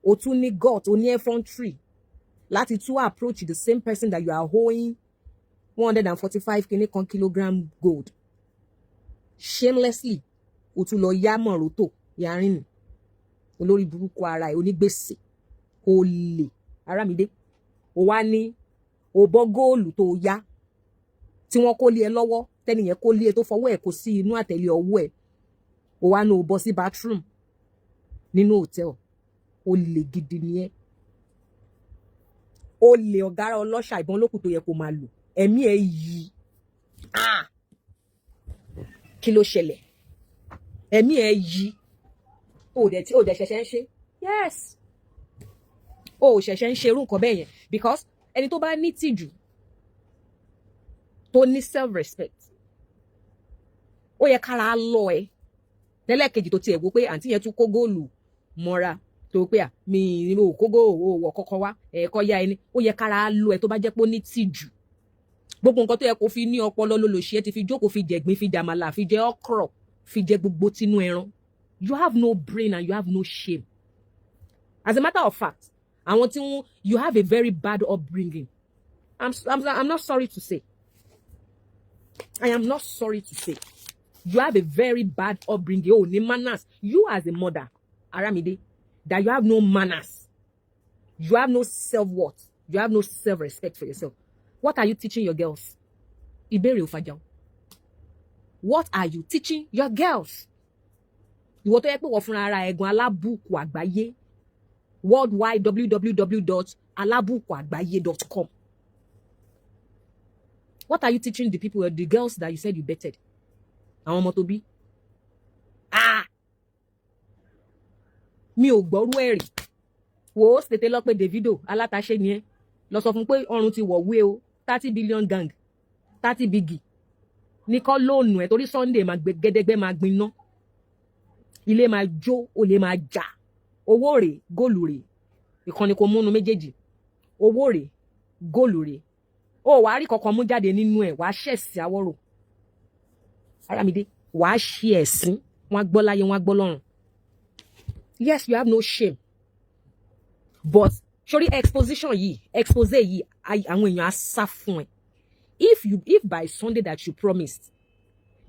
o tún ní gut, o ní effrontery láti tún approach the same person that you are owing 145 kilogram gold shamelessly. O tún lọ yá mọ̀rọ̀tò yarin ni olórí burúkú ara ẹ̀ onígbèsè olè Arámidé. O wá ní o bọ́ góòlù tó yá tí wọ́n kó lé ẹ lọ́wọ́ tẹ́nìyẹn kó lé ẹ tó fọwọ́ ẹ̀ kó sí inú àtẹ̀lé ọwọ́ ẹ̀. O wá ní o bọ́ sí bathroom nínú hòtẹ́ẹ̀lì. Olè gidi ni ẹ́. Olè ọ̀gára ọlọ́ṣà ìbọn lókù tó yẹ kó máa lò. Ẹ̀mí ẹ̀ yí. Kí ló ṣẹlẹ̀? Ẹ̀mí ẹ̀ yí. O dẹ̀ ṣẹ̀ṣẹ̀ ń ṣe. Yes. O ṣẹ̀ṣẹ̀ ń ṣe irú nǹkan bẹ́ẹ̀ yẹn because ẹni tó bá ní tìjú tó ní self-respect ó yẹ kára lọ ẹ lẹ́lẹ́kejì tó tiẹ̀ wò pé àǹtí yẹn tún kó góòlù mọ́ra tó pé mi ò kó góòlù wọ̀ kọ́kọ́ wá ẹ̀kọ́ yá ẹni ó yẹ kára lọ ẹ tó bá jẹ́ pé ó ní tìjú. Gbogbo nǹkan tó yẹ kó fi ní ọpọlọ ló lò ṣe é ti fi jókòó fi jẹ̀gbín fi jàmàlà fi jẹ okra fi jẹ gbogbo tinú ẹran. You have no brain and you have no shame. As a matter of fact, àwọn tí wọ́n you have a very bad upbringing. I'm not sorry to say. I am not sorry to say. You have a very bad upbringing. Oh, ní manners. You as a mother, Aramide, that you have no manners. You have no self-worth. You have no self-respect for yourself. What are you teaching your girls? Ìbéèrè ò fàjà. What are you teaching your girls? Ìwọ tó yẹ pé wọ́n fúnra ara ẹ̀gùn alábùkù àgbáyé. Worldwide www.alabukuagbaye.com. What are you teaching the people, the girls that you said you betted? Àwọn ọmọ tó bí. Mi ò gbọ́rú ẹ̀rì. Wo tètè lọ pé Davido alátaṣe ni ẹ́. Lọ sọ fún pé ọrùn ti wọ̀wé o 30 billion gang 30 biggie. Ní kọ́ lóònù ẹ̀ torí Sunday máa gbé gẹ́dẹ́gbẹ́ máa gbiná. Ilé máa jó, olè máa jà. Owó rẹ̀ góòlù rẹ̀. Ìkànnì kò múnú méjèèjì. Owó rẹ̀ góòlù rẹ̀. O wàá rí kankan mú jáde nínú ẹ̀ wàá ṣẹ̀sì àwọ̀rò. Aramide wàá ṣe ẹ̀sìn wọ́n gbọ́ láyé wọ́n gbọ́ lọ́run. Yes, you have no shame. But sorry expose yìí àwọn èèyàn á sá fún ẹ. If by Sunday that you promised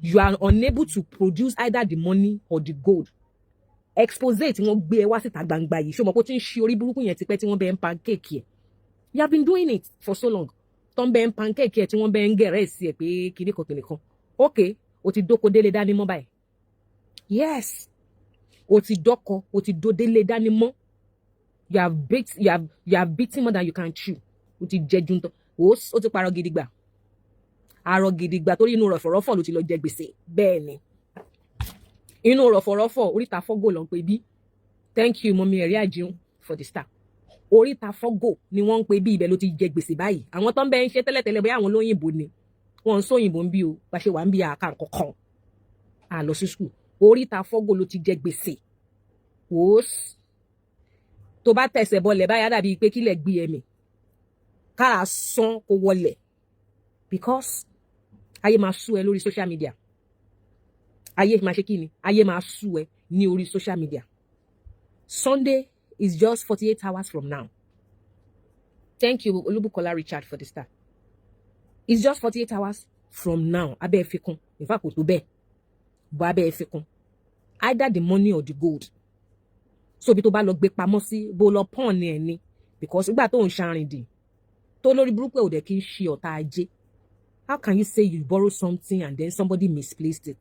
you are unable to produce either the money or the gold, expose tí wọ́n gbé ẹ wá síta gbangba yìí ṣó mọ̀ pé ó ti ń ṣe orí burúkú yẹn tipẹ́ tí wọ́n bẹ ń pancake ẹ̀. You have been doing it for so long. Tó ń bẹ ń pancake ẹ̀ tí wọ́n bẹ ń gẹ̀rẹ́ sí ẹ̀ pé kiri kan kiri kan. Okay, o ti dóko délé dání mọ́ báyìí. Yes, o ti dọ́kọ o ti dó délé dání mọ́. You have beaten more than you can chew. O ti jẹ junto. O ti parọ́ gidigba. Arọ gidigba torí inú rọ̀fọ̀rọ̀fọ̀ ló ti lọ jẹ gbèsè. Bẹ́ẹ̀ ni. Inú rọ̀fọ̀rọ̀fọ̀ oríta fọ́gò ló ń pè bí. Thank you mọ́mí ẹ̀rí àjíun for the star. Oríta fọ́gò ni wọ́n ń pè bí ibẹ̀ ló ti jẹ gbèsè báyìí. Àwọn tó ń bẹ ń ṣe tẹ́lẹ̀tẹ́lẹ̀ bóyá àwọn olóyìnbó ni. Wọ́n ń sóyìnbó ń bí o. Bá ṣe wà ń bí àká kankan. À lọ sí school. Oríta fọ́gò ló ti jẹ gbèsè. Wòós. Tó bá tẹ̀sẹ̀ bọlẹ̀ báyà dàbí pé kílẹ̀ gbé ẹ̀mí. Kára sán kó wọlẹ̀. Because ayé máa sú ẹ lórí social media. Ayé máa ṣe kí ni? Ayé máa sú ẹ ní orí social media. Sunday is just 48 hours from now. Thank you, Olubukola Richard, for the star. It's just 48 hours from now. Abẹ́ fi kún. In fact, kò tó bẹ́ẹ̀. But abẹ́ fi kún. Either the money or the gold. So bí tó bá lọ gbé pamọ́ sí bó lọ pọ́n ní ẹni. Because ìgbà tó ń ṣàrìndì. Tó lórí burúkú ẹ̀ ò dẹ̀ kí ń ṣe ọ̀tá ajé. How can you say you borrow something and then somebody misplaced it?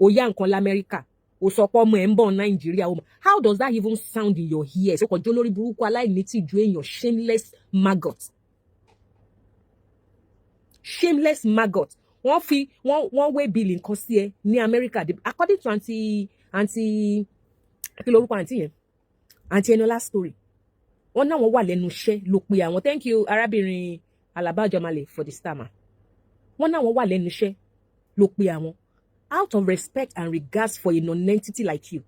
Ó yá nǹkan l'Amẹ́ríkà. Ó sọ pé ọmọ ẹ̀ ń bọ̀ Nàìjíríà. How does that even sound in your ears? Ó kàn jó lórí burúkú aláìnítìjú èèyàn shameless maggot. Shameless maggot. Wọ́n wé bíìlì nǹkan sí ẹ ní Amẹ́ríkà. According to kí lorúkọ àǹtí yẹn? Àǹtí Enola story. Wọ́n náà wọ́n wà lẹ́nu iṣẹ́ ló pe àwọn. Thank you arábìnrin Alaba Jomale for the star ma. Wọ́n náà wọ́n wà lẹ́nu iṣẹ́ ló pe àwọn. Out of respect and regards for a non-entity like you,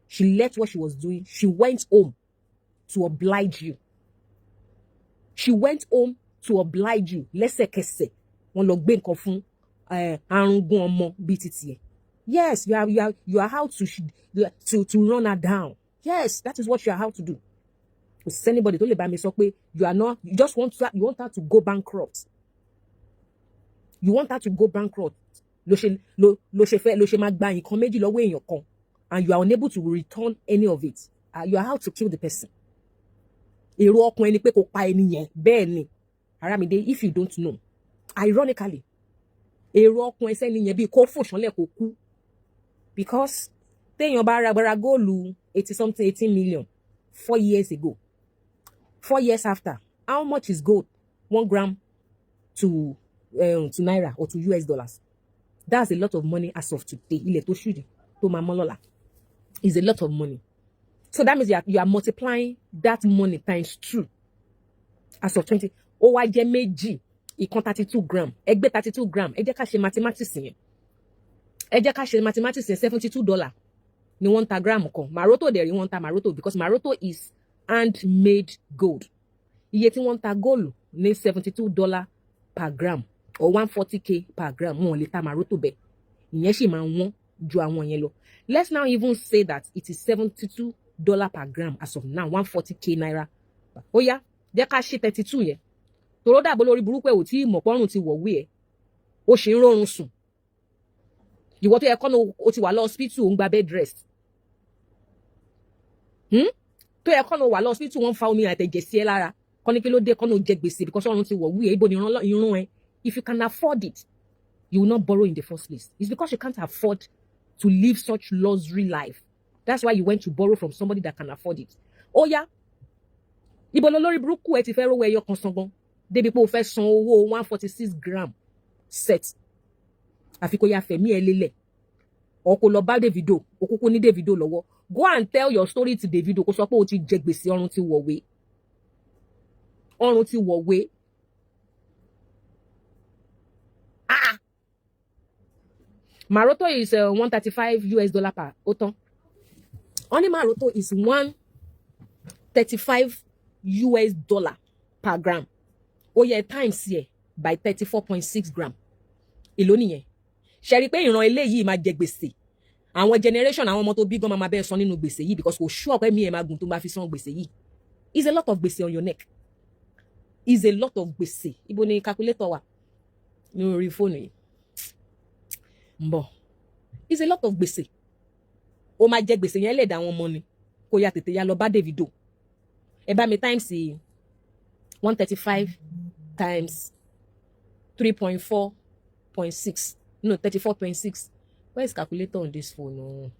she left what she was doing. She went home to oblige you. She went home to oblige you. Lẹ́sẹ̀kẹsẹ̀ wọ́n lọ gbé nǹkan fún arúgbó ọmọ bíi titi ẹ̀. Yes, you are how to run her down. Yes, that is what you are how to do. kò sí anybody tó lè bá mi sọ pé you just want her to go bankrupt. You want her to go bankrupt. Ló ṣe máa gba nǹkan méjì lọ́wọ́ èèyàn kan, and you are unable to return any of it. You are out to kill the person. Èrò ọkàn ẹni pé kò pa ẹni yẹn bẹ́ẹ̀ ni. Aramide, if you don't know, ironically, èrò ọkàn ẹsẹ̀ ni yẹn bí kò fòṣánlẹ̀ kò kú. Because téèyàn bá ra góòlù 18 million 4 years ago, 4 years after, how much is gold? 1 gram to naira or to US dollars. That's a lot of money as of today. Ilẹ̀ tó ṣùdì tó máa mọ́ lọ́la is a lot of money. So that means you are multiplying that money times 2 as of 20. Ó wá jẹ́ méjì, ìkan 32 gram. Ẹgbẹ́ 32 gram. Ẹ jẹ́ ká ṣe mathematics yẹn. $72 ni wọ́n ta gram kan. Maroto dẹ̀ rí wọ́n ta Maroto because Maroto is handmade gold. Iye tí wọ́n ta gold ní $72 per gram or 140k per gram. Wọ́n lè ta Maroto bẹ́ẹ̀. Ìyẹn sì máa wọ́n ju àwọn yẹn lọ. Let's now even say that it is $72 per gram as of now, 140k naira. Ó yá, jẹ́ ká ṣe 32 yẹn. Tòró dàbò lórí burúkú ẹ̀ ò tí mọ̀ pọ́rùn ti wọ̀wé ẹ̀. Ó ṣe ń rọrùn sùn. Ìwọ tó yẹ kọ́nà ó ti wà lọ hospital ó ń gba bed rest. Tó yẹ kọ́nà wà lọ hospital wọ́n fa omi àtẹ̀jẹ̀ sí ẹ lára. Kọ́ni kí ló dé kọ́nà ó jẹ gbèsè because ọ̀run ti wọ̀wé ẹ̀. Ibo ni irun ẹ. If you can afford it, you will not borrow in the first place. It's because you can't afford to live such luxury life. That's why you went to borrow from somebody that can afford it. Ó yá. Ibo lo lórí burúkú ẹ ti fẹ́ rówó ẹyọ kan sangan. Débi pé o fẹ́ san owó 146 gram set. Àfi kó yá fẹ̀mí ẹ lélẹ̀. Or kó lọ bá Davido, o kúkú ní Davido lọ́wọ́. Go and tell your story to Davido kó sọ pé o ti jẹ gbèsè ọrùn ti wọ̀wé. Ọrùn ti wọ̀wé. Maroto is $135 per otan. Only Maroto is $135 per gram. Oh yeah, times here by 34.6 gram. Èló nìyẹn. Ṣé rí pé ìran eléyìí máa jẹ gbèsè. Àwọn generation àwọn ọmọ tó bí gan máa bẹ́ẹ̀ san nínú gbèsè yìí because kò sure pé mi ẹ̀ máa gùn tó máa fi san gbèsè yìí. Is a lot of gbèsè on your neck. Is a lot of gbèsè. Ibo ni calculator wà? Ní orí fóònù yìí. Mbọ̀. Is a lot of gbèsè. Ó máa jẹ gbèsè yẹn lè dá wọn mọ́ ni. Kó yá tètè yá lọ bá Davido. Ẹ bá mi times 135 times 3.4.6. No, 34.6. Where is calculator on this phone? No.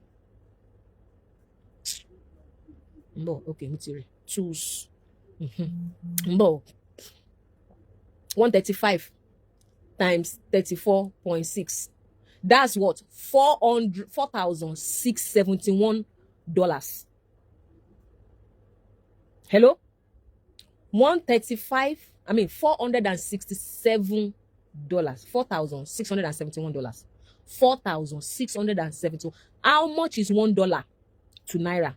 Mbọ̀, okay, mo ti rí. Choose. Mbọ̀. 135 times 34.6. That's what? $4,671. Hello? $467. $4,671. $4,671. How much is $1 to naira?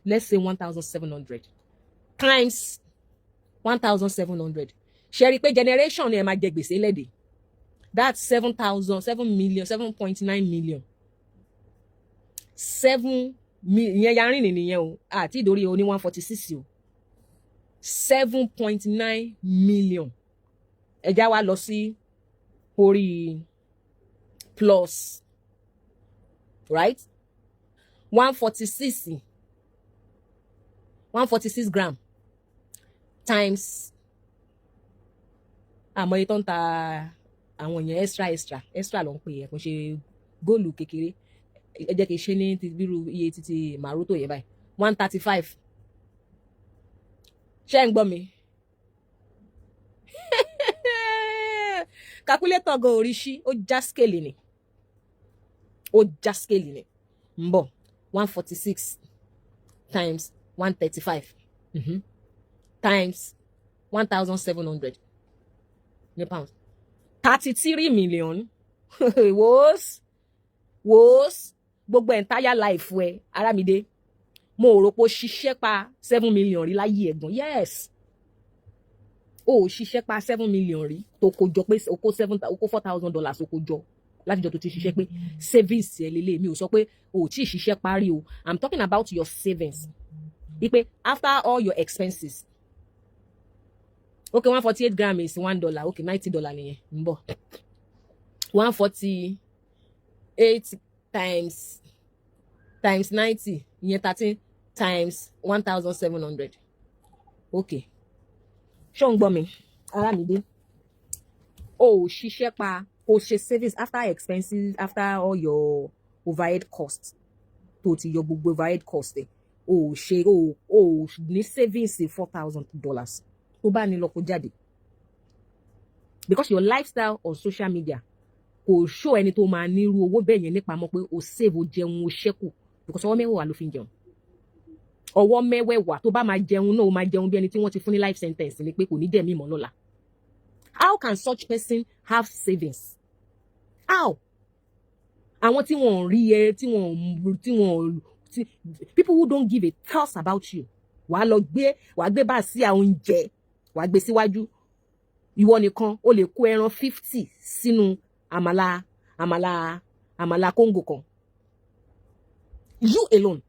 Let's say 1,700 times 1,700. Ṣé rí pé generation ni ẹ máa jẹ gbèsè lédè. That's 7.9 million. 7 million. Yarin nìyẹn o. Àti ìdórí o ní 146 o. 7.9 million. Ẹ já wa lọ sí orí plus. Right? 146 gram times àmọ́ iye tó ń ta àwọn yẹn extra ló ń pè é kò ṣe góòlù kékeré ẹ jẹ́ kí n ṣe ní bírú iye títí Maroto yẹn báyìí 135 ṣé ń gbọ́ mi calculator go oríṣi ó já scale ni ń bọ̀ 146 times 135 times 1,700 ní pounds 33 million wòós gbogbo entire life ẹ Aramide mo rò pé ó ṣiṣẹ́ pa 7 million rí láyé ẹ̀gbọ́n yes ó ṣiṣẹ́ pa 7 million rí tó kó jọ pé ó kó $4,000 ó kó jọ látijọ́ tó ti ṣiṣẹ́ pé savings ẹ lélẹ̀ mi ò sọ pé ó tí ì ṣiṣẹ́ parí o I'm talking about your savings Ipe after all your expenses. Okay, 148 grams is $1. Okay, $90 niye. Mbo. 148 times 90, iye 13 times 1,700. Okay. Ṣó ń gbọ́ mi? Aramide. Oh, ṣiṣẹ́ pa, o ṣe savings after expenses, after all your overhead costs. Tó ti yọ gbogbo overhead cost ẹ. O ní savings $4,000. Tó bá ní lọ kó jáde. Because your lifestyle on social media kò show ẹni tó máa ní irú owó bẹ́ẹ̀ yẹn nípa mọ̀ pé o save, o jẹun, o ṣẹ́kù. Because ọwọ́ mẹ́wàá ló fi ń jẹun. Ọwọ́ mẹ́wàá tó bá máa jẹun náà, o máa jẹun bí ẹni tí wọ́n ti fún ní life sentence ni pé kò ní dẹ̀mí mọ́ lọ́la. How can such person have savings? How? Àwọn tí wọ́n rí ẹ, people who don't give a toss about you. Wàá gbé bá sí àwọn oúnjẹ, wàá gbé síwájú. Ìwọ nìkan o lè kó ẹran 50 sínú àmàlà Congo kan. You alone.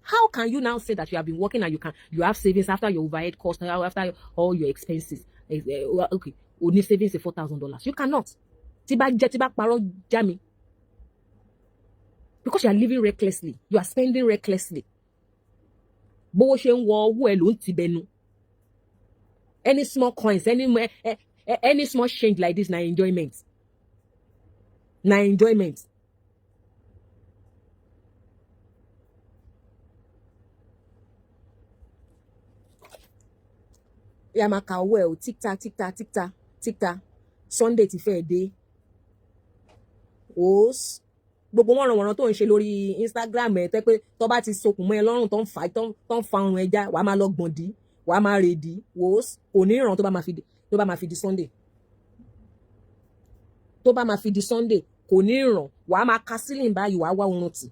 How can you now say that you have been working and you have savings after your overhead cost, after all your expenses? Okay, only savings $4,000. You cannot. Tiba parọ́ jami. Because you are living recklessly. You are spending recklessly. Bó ṣe ń wọ owó ẹ ló ń ti bẹnu. Any small coins, any small change like this, na enjoyment. Na enjoyment. Ya máa ka owó ẹ o, tíkta. Sunday ti fẹ́ dé. Os. Gbogbo wọ́n tó ń ṣe lórí Instagram ẹ̀ tẹ́ pé tó bá ti sokùn mọ́ ẹ lọ́rùn tó ń fa ọrùn ẹja, wàá máa lọ gbọ̀ndí, wàá máa rèdí. Os. Kò ní ìràn tó bá máa fi di Sunday. Tó bá máa fi di Sunday, kò ní ìràn. Wàá máa ka sílìn báyìí, wàá wá oorun tì.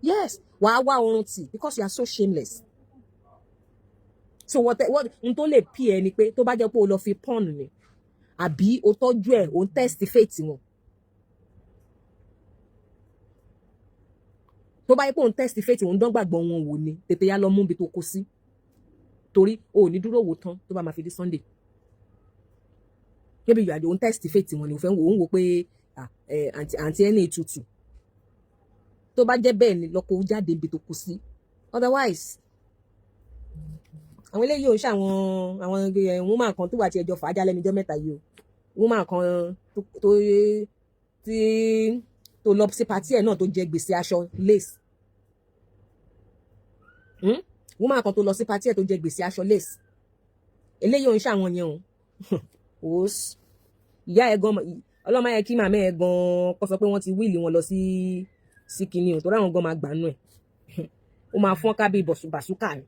Yes, wàá wá oorun tì because you are so shameless. So what n tó lè pí ẹ ni pé tó bá jẹ́ pé o lọ fi porn ni àbí o tọ́jú ẹ̀, o ń test fate wọn. Tó bá yẹ pé o ń test fate wọn, dán gbàgbọ́ wọn wò ni, tètè yá lọ mú bí tó kó sí. Torí o ní dúró wò tán tó bá máa fi di Sunday. Maybe you are the test fate wọn ni o fẹ́ wò pé àǹtí ẹni ètùtù. Tó bá jẹ́ bẹ́ẹ̀ ni lọ kó jáde bí tó kó sí. Otherwise, àwọn eléyìí ò ń ṣàwọn woman kan tó wà tí ẹjọ́ fàájà lẹ́nujọ́ mẹ́ta yìí o. Woman kan tó lọ sí party ẹ̀ náà tó jẹ gbèsè aṣọ lace. Woman kan tó lọ sí party ẹ̀ tó jẹ gbèsè aṣọ lace. Eléyìí ò ń ṣàwọn yẹn o. Os. Ìyá ẹ̀ gan, ọlọ́mọ yẹ kí màmá ẹ̀ gan kó sọ pé wọ́n ti wíìlì wọn lọ sí kinní o, torí àwọn gan máa gbà nú ẹ̀. Ó máa fọ́n ká bí bàṣúkà ni.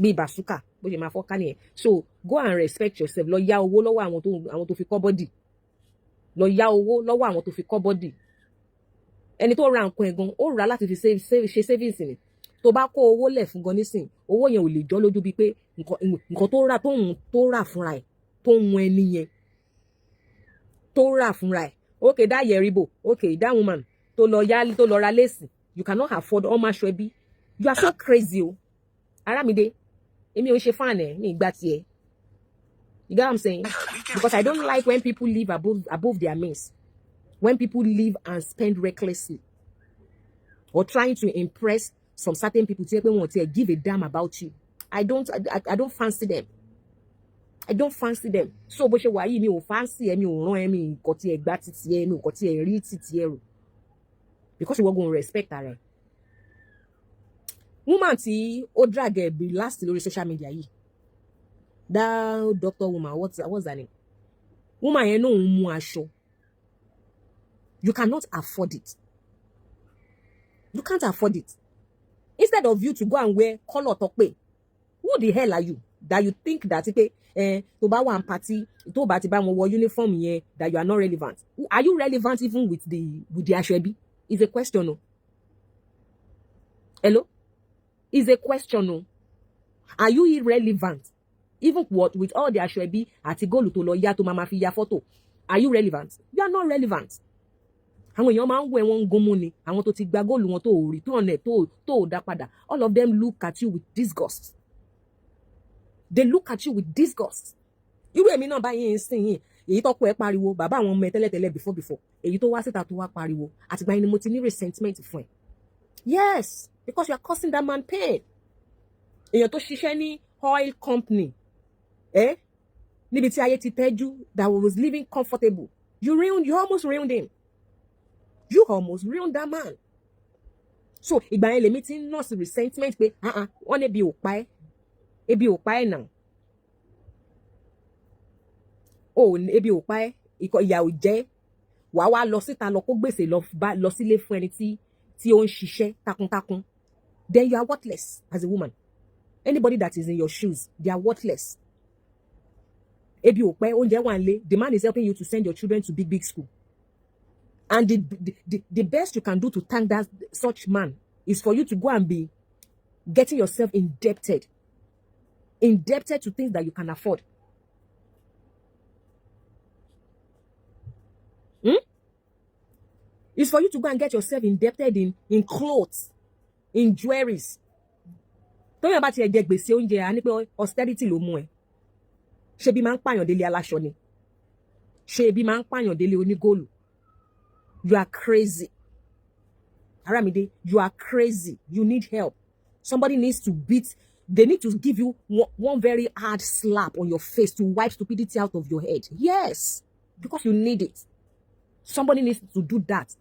Bí basuka bó ṣe máa fọ́ká nìyẹn. So go and respect yourself. Lọ yá owó lọ́wọ́ àwọn tó fi kọ́ bọ́dì. Lọ yá owó lọ́wọ́ àwọn tó fi kọ́ bọ́dì. Ẹni tó ra nǹkan ẹ̀gan ó rà láti fi ṣe savings ni. Tó bá kó owó lẹ̀ fún gan nísìn, owó yẹn ò lè jọ lójú bíi pé nǹkan tó rà fúnra ẹ̀ tó ń wọn ẹni yẹn tó rà fúnra ẹ̀. Okay, that yeribo. Okay, that woman tó lọ ra léèsì. You cannot afford all my ṣwebi. You are so crazy o. Aramide. Èmi ò ṣe fan ẹ ní ìgbà tiẹ̀. You get what I'm saying? Because I don't like when people live above their means. When people live and spend recklessly. Or trying to impress some certain people tí pé wọ́n ti give a damn about you. I don't fancy them. I don't fancy them. So bó ṣe wà yìí mi ò fancy ẹ, mi ò rán ẹ, mi nǹkan tí ẹ gbá títí ẹ, mi nǹkan tí ẹ rí títí ẹ rò. Because you were going to respect her. Woman tí ó drag ẹ bí last lórí social media yìí. That doctor woman, what's her name? Woman yẹn náà ń mú aṣọ. You cannot afford it. You can't afford it. Instead of you to go and wear color tope, who the hell are you that you think that tó bá wà party, tó bá ti bá wọn wọ uniform yẹn, that you are not relevant? Are you relevant even with the aṣebi? Is a question, no? Hello? Is a question, no? Are you irrelevant? Even with all the aṣebi àti góòlù tó lọ yá tó máa fi ya photo, are you relevant? You are not relevant. àwọn èèyàn máa ń wọ ẹ̀wọ̀n ń gúnmú ni àwọn tó ti gba góòlù wọn tó rí tó ọ̀nà tó dá padà. All of them look at you with disgust. They look at you with disgust. Irú èmi náà báyìí ń sìn yìí èyí tó kọ ẹ pariwo bàbá àwọn ọmọ ẹ tẹ́lẹ̀tẹ́lẹ̀ before èyí tó wá síta tó wá pariwo àtìgbà yẹn ni mo ti ní resentment fún ẹ. Yes, because you are causing that man pain. Èèyàn tó ṣiṣẹ́ ní oil company níbi tí ayé ti tẹ́jú that was living comfortable. You almost ruined him. You almost ruined that man. So ìgbà yẹn lèmi ti ń nọ́ọ̀sì resentment pé wọ́n ní ebi ò pa ẹ́ náà. Ebi ò pa ẹ́ ìyà ò jẹ́ wàá wá lọ síta lọ kó gbèsè lọ sílé fún ẹni tí ó ń ṣiṣẹ́ takuntakun. Then you are worthless as a woman. Anybody that is in your shoes, they are worthless. Ebi ò pa ẹ́ oúnjẹ wà nílé. The man is helping you to send your children to big school. And the best you can do to thank such man is for you to go and be getting yourself indebted to things that you can afford. It's for you to go and get yourself indebted in clothes, in jewelries. Don't about your jẹ gbèsè oúnjẹ a ní pé austerity ló mú ẹ. Ṣé bí máa ń pààyàn délé aláṣọ ni? Ṣé bí máa ń pààyàn délé onígóòlù? You are crazy. Aramide, you are crazy. You need help. Somebody needs to they need to give you one very hard slap on your face to wipe stupidity out of your head. Yes, because you need it. Somebody needs to do that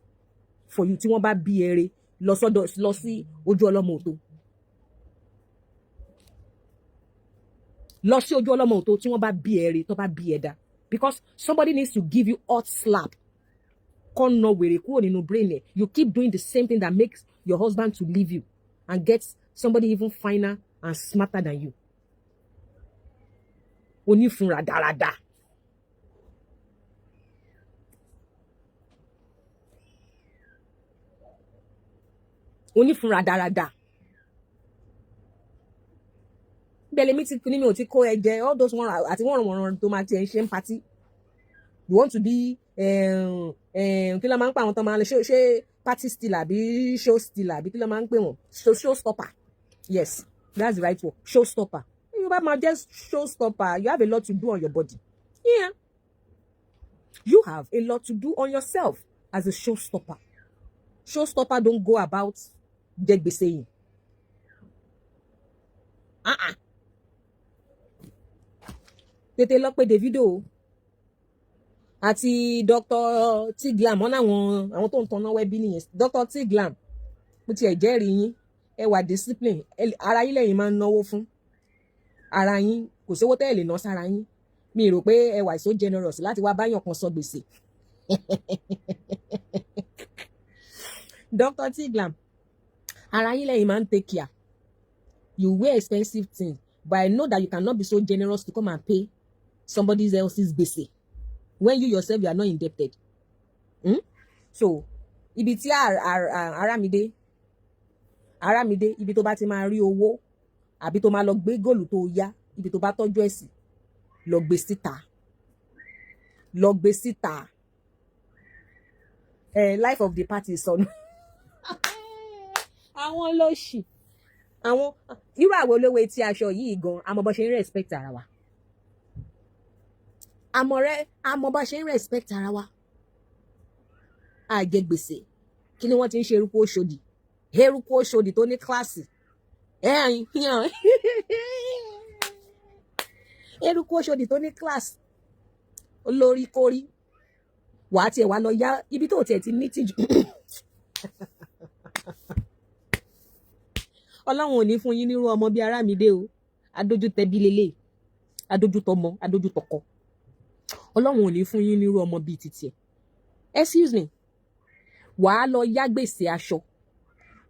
for you. Tí wọ́n bá bí ere lọ sí ojú ọlọ́mọ òtó. Lọ sí ojú ọlọ́mọ òtó tí wọ́n bá bí ere tó bá bí ẹ̀dá. Because somebody needs to give you hot slap. Kọ́ nà wèrè kúrò nínú brain. You keep doing the same thing that makes your husband to leave you and get somebody even finer and smarter than you. Onífunra dáradá. Onífunra dáradá. Bẹ́ẹ̀ mi ti ní mi ò ti kó ẹ̀jẹ̀ all those one àti wọ́n tó máa ti ẹ̀ ń ṣe party. You want to be kí ló máa ń pa àwọn tó máa ń lè ṣe party stealer àbí show stealer àbí kí ló máa ń pè wọ́n show stopper. Yes, that's the right word. Show stopper. You might just show stopper. You have a lot to do on your body. Yeah. You have a lot to do on yourself as a show stopper. Show stopper don't go about dead be saying. Tètè lọ pé Davido àti Dr. Tiglam ọ̀nà àwọn tó ń tanná wẹ́bí nìyẹn. Dr. Tiglam mo ti ẹ̀ jẹ́rìí yín ẹ wà discipline ara yín lẹ́yìn máa ń náwó fún ara yín kò sówó tẹ́ ẹ lè ná sára yín mi rò pé ẹ wà so generous láti wá báyàn kan sọ gbèsè. Dr. Tiglam ara yín lẹ́yìn máa ń take care. You wear expensive things but I know that you cannot be so generous to come and pay somebody else's gbèsè when you yourself you are not indebted. So ibi tí Aramide ibi tó bá ti máa rí owó àbí tó máa lọ gbé góòlù tó yá ibi tó bá tọ́jú ẹ̀sìn lọ gbé síta life of the party sọnù. Àwọn olóṣì àwọn irú àwọn olówó etí aṣọ yìí gan àmọ́ bó ṣe ń respect ara wa àmọ́ bó ṣe ń respect ara wa àjẹ gbèsè kí ni wọ́n ti ń ṣe eruku Òṣòdì tó ní kíláàsì eruku Òṣòdì tó ní kíláàsì olórí kórí wàá tiẹ̀ wá lọ yá ibi tó tiẹ̀ ti ní tìjú. Ọlọ́run ò ní fún yín nírú ọmọ bíi Aramide o adójútẹbí lélẹ̀ adójútọmọ adójútọkọ Ọlọ́run ò ní fún yín nírú ọmọ bíi títí ẹ̀. Excuse me wàá lọ yá gbèsè aṣọ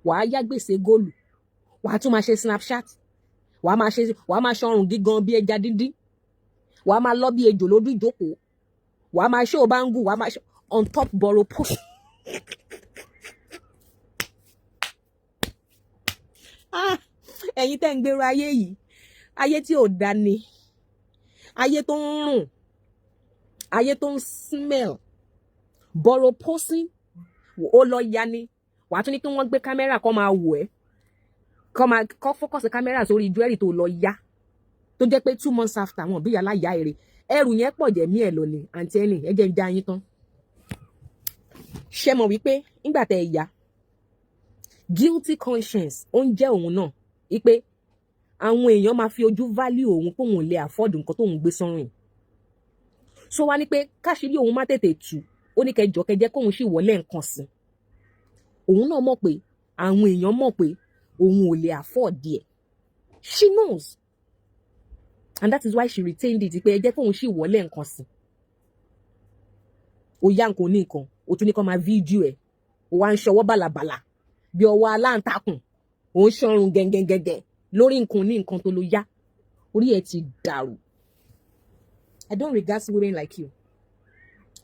wàá yá gbèsè góòlù wàá tún máa ṣe Snapchat wàá máa ṣọrùn gígan bí ẹja díndín wàá máa lọ bí ejò lójú ìjókòó wàá máa ṣe òbángù wàá máa ṣe on top borrow post. Ẹ̀yin tẹ́ ń gbèrò ayé yìí ayé tí ò dá ni ayé tó ń rùn ayé tó ń smell borrow posting ó lọ ya ni wàá tún ní kí wọ́n gbé kámẹ́rà kó máa wò ẹ́ kó fọ́kọ̀sì kámẹ́rà sórí jewelry tó lọ ya tó jẹ́ pé 2 months after wọn bí yàrá ìyá èrè ẹrù yẹn pọ̀ jẹ́ mí ẹ̀ lọ ni àǹtí ẹni ẹ jẹ́ ń já yín tán. ṣé mọ̀ wípé nígbà tẹ́ ẹ yá guilty conscience ó ń jẹ́ òun náà wípé àwọn èèyàn máa fi ojú value òun pé òun lè afford nǹkan tóun gbé sọ́rùn yìí. so wá ní pé káṣírí òun má tètè tú ó ní kẹjọ kẹjẹ kóun sì wọlé nǹkan sí òun náà mọ̀ pé àwọn èèyàn mọ̀ pé òun ò lè afford díẹ̀ she knows and that is why she retained it pé ẹ jẹ́ kóun sì wọlé nǹkan sí ó yá nǹkan ní nǹkan ó tún ní kó máa fídíò ẹ̀ ó wá ń ṣọwọ́ bàlàbàlà bí ọwọ́ aláǹtakùn ó ń ṣọrun gẹ́gẹ́gẹ́gẹ́ lórí nǹkan ní nǹkan tó ló yá orí ẹ̀ ti dàrú. I don't regard women like you.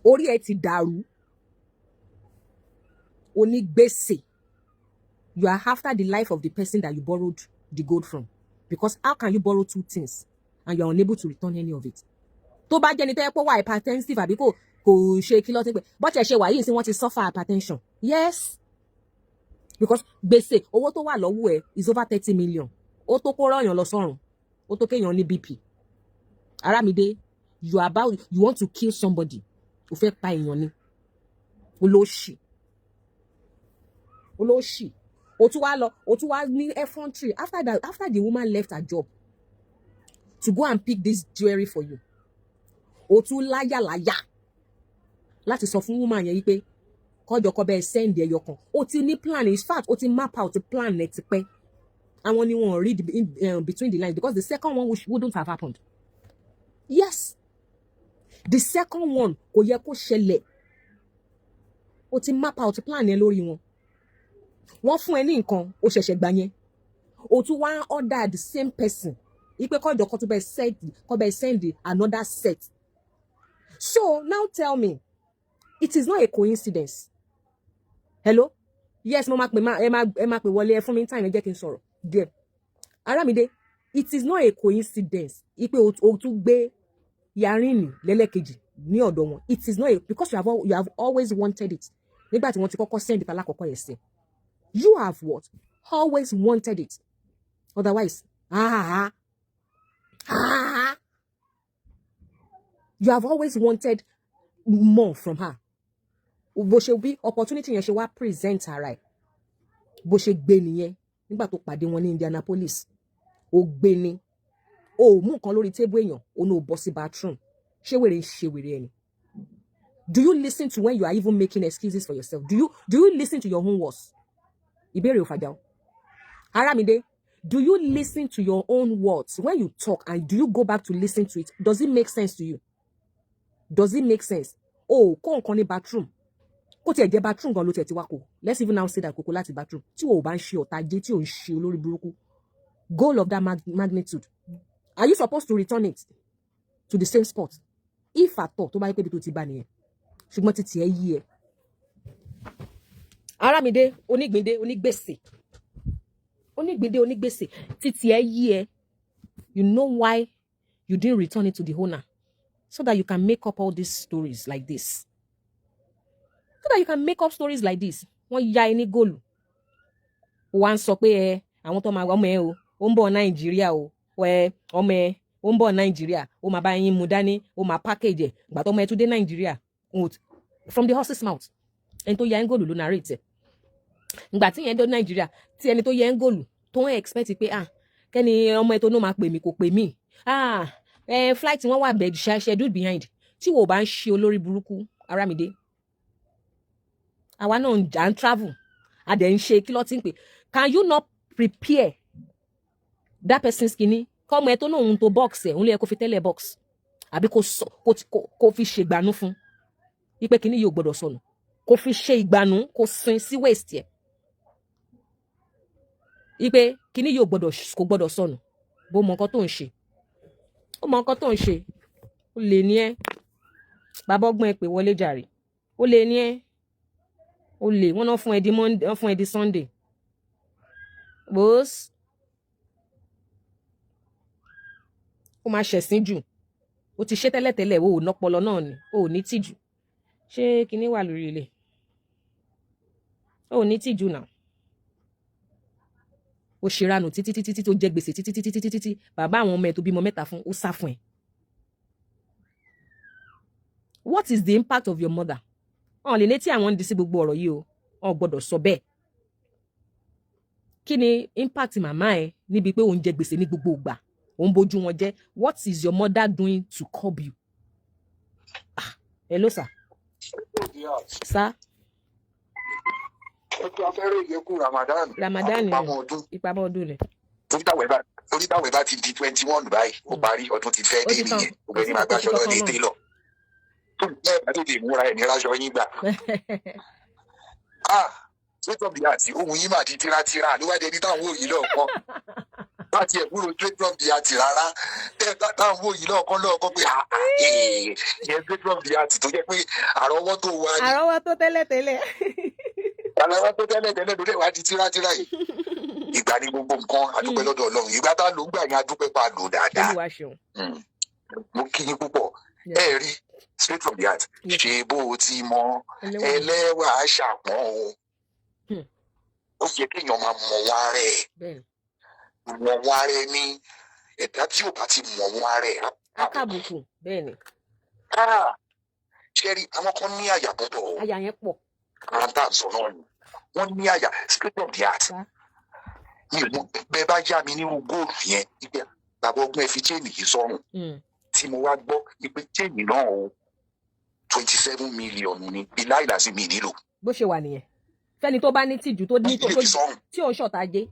Orí ẹ̀ ti dàrú. Onígbèsè. You are after the life of the person that you borrowed the gold from. Because how can you borrow 2 things and you are unable to return any of it? Tó bá jẹ́ ní tẹ́ pé wà hypertensive àbí kò ṣe kí ló ti pé bó ti ṣe wà yìí sí wọ́n ti suffer hypertension. Yes. Because gbèsè owó tó wà lọ́wọ́ ẹ̀ is over 30 million. Ó tó kó rọ̀yàn lọ sọ́run. Ó tó kéèyàn ní BP. Aramide, you want to kill somebody. Ó fẹ́ pa èèyàn ni. Olóṣì. Ó tún wá ní effrontery after the woman left her job to go and pick this jewelry for you. Ó tún láyà láti sọ fún woman yẹn wípé kọjọ kọ bẹ́ẹ̀ send ẹyọ kan. Ó ti ní plan, in fact ó ti map out the plan ẹ̀ ti pẹ́. Àwọn ni wọ́n read between the lines because the second one wouldn't have happened. Yes. The second one kò yẹ kó ṣẹlẹ̀. Ó ti map out plan yẹn lórí wọn. Wọ́n fún ẹ ní nǹkan ó ṣẹ̀ṣẹ̀ gbà yẹn. Ó tún wá order the same person. Ipe kọjọ kó tún bẹ́ẹ̀ send another set. So now tell me, it is not a coincidence. Hello? Yes, mo máa pè wọlé ẹ fún mi time ẹ jẹ́ kí n sọ̀rọ̀. There. Aramide, it is not a coincidence. Ipe o tún gbé yarini lẹ́lẹ́kejì ní ọ̀dọ̀ wọn. It is not because you have always wanted it. Nígbà tí wọ́n ti kọ́kọ́ send ìpàlà àkọ́kọ́ yẹn sí. You have what? Always wanted it. Otherwise, you have always wanted more from her. Bó ṣe bí opportunity yẹn ṣe wá present her right. Bó ṣe gbé nìyẹn nígbà tó pàdé wọn ní Indianapolis. Ó gbé ni. Ó mú nǹkan lórí table èèyàn, ó no bọ́ sí bathroom. Ṣé wèrè ẹni? Do you listen to when you are even making excuses for yourself? Do you listen to your own words? Ìbéèrè ò fàjà o. Aramide, do you listen to your own words when you talk and do you go back to listen to it? Does it make sense to you? Does it make sense? Oh, kó nǹkan ní bathroom. Kó tiẹ̀ jẹ́ bathroom gan ló tiẹ̀ ti wá kó. Let's even now say that kókó láti bathroom. Tí o bá ń ṣe ọ̀tá jẹ́ tí o ń ṣe olórí burúkú. Goal of that magnitude. Are you supposed to return it to the same spot? If at all, tó bá yẹ pé bí tó ti bá nìyẹn. Ṣùgbọ́n títí ẹ yí ẹ. Aramide, onígbìndé, onígbèsè. Títí ẹ yí ẹ. You know why you didn't return it to the owner? So that you can make up all these stories like this. Wọ́n ya ẹni góòlù. Wọ́n á sọ pé àwọn tó máa wá ọmọ ẹ o. Ó ń bọ̀ Nàìjíríà o. Ọmọ ẹ ó ń bọ̀ Nàìjíríà. Ó máa bá yín mú dání. Ó máa package ẹ̀. Ìgbà tó ọmọ ẹ tún dé Nàìjíríà. From the horse's mouth. Ẹni tó ya ẹni góòlù ló narrate ẹ̀. Ìgbà tí yẹn dé Nàìjíríà. Tí ẹni tó ya ẹni góòlù tó ń expect pé kẹ́ni ọmọ ẹ tó ní ó máa pè mí kò pè mí. Flight wọn wà scheduled behind. Tí wo bá ń ṣe olórí burúkú Aramide. Àwa náà ń travel. A dẹ̀ ń ṣe kí ló ti ń pè. Can you not prepare that person's kini? Kọ́mọ ẹ tó náà ń to box ẹ̀. Òun lè kó fi tẹ́lẹ̀ box. Àbí kó fi ṣe ìgbànú fún. Ipe kini yóò gbọ́dọ̀ sọnù. Kó fi ṣe ìgbànú kó sin sí waist ẹ̀. Ipe kini yóò gbọ́dọ̀ sọnù. Bó mọ nǹkan tó ń ṣe. Ó mọ nǹkan tó ń ṣe. Ó lè ní ẹ́. Bàbá ọgbọ́n ẹ pè wọlé jàre. Ó lè ní ẹ́. Ó lè wọ́n náà fún ẹ di Monday, wọ́n fún ẹ di Sunday. Boss. Ó máa ṣẹ̀sín jù. Ó ti ṣe tẹ́lẹ̀tẹ́lẹ̀ ó nọpọlọ náà ni. Ó ní tìjú. Ṣé kíní wà lórí ilé? ó ní tìjú náà ó ṣèrànù títí tó jẹ gbèsè títí bàbá àwọn ọmọ ẹ̀ tó bímọ 3 fún ó sá fún ẹ. What is the impact of your mother? ọ̀n lè létí àwọn ń di sí gbogbo ọ̀rọ̀ yìí o ọ̀ gbọ́dọ̀ sọ bẹ́ẹ̀. Kí ni impact màmá ẹ níbi pé òun jẹ gbèsè ní gbogbo ìgbà òun bójú wọn jẹ́? What is your mother doing to curb you? Hello sir. Sir. Ramadan ìpamọ́ ọdún ni. Torí táwọn ẹ̀bá ti di 21 báyìí ó parí ọdún ti fẹ́ dé nìyẹn ògbẹ́ni máa gbàṣọ lọ ní télọ̀ tó bẹ́ẹ̀ tó lè múra ẹ̀ ní ráṣọ yín gbà. Straight from the heart ohun yín máa di tírátíra ló wá dé ní táwọn òyìn lọ́ọ̀kan láti ẹ̀kúrò straight from the heart rárá táwọn òyìn lọ́ọ̀kan pé ìyẹn straight from the heart tó jẹ́ pé àrọ́wọ́tó wa ni. Àrọ́wọ́tó tẹ́lẹ̀tẹ́lẹ̀. Àrọ́wọ́tó tẹ́lẹ̀tẹ́lẹ̀ ló dẹ̀ wá di tírátíra yìí. Ìgbà ní gbogbo nǹkan adúpẹ́ lọ́dọ̀ Ọlọ́run ìgbà tá ló ń gbà yín adúpẹ́ pa lò dáadáa. Mo kí yín púpọ̀ ẹ rí straight from the heart ṣe bó o ti mọ ẹlẹ́wà ṣàpọ́n o. Ó yẹ kéèyàn máa mọ̀ wá rẹ̀ mọ̀ wá rẹ̀ ní ẹ̀dá tí ò bá ti mọ̀ wá rẹ̀. Akábùkù bẹ́ẹ̀ ni. Ṣé rí àwọn kan ní àyà púpọ̀. Àyà yẹn pọ̀. Àwọn tá à ń sọ náà ni wọ́n ní àyà straight from the heart. Bẹ́ẹ̀ bá yá mi nínú góòlù yẹn ibẹ̀ bàbá ọgbọ́n ẹ fi chain yìí sọ́run tí mo wá gbọ́ pé chain náà o 27 million ni bíláì làásì mi nílò. Bó ṣe wà nìyẹn fẹ́ni tó bá ní tìjú tó ní tó tí ò ń ṣọ̀tá jẹ́.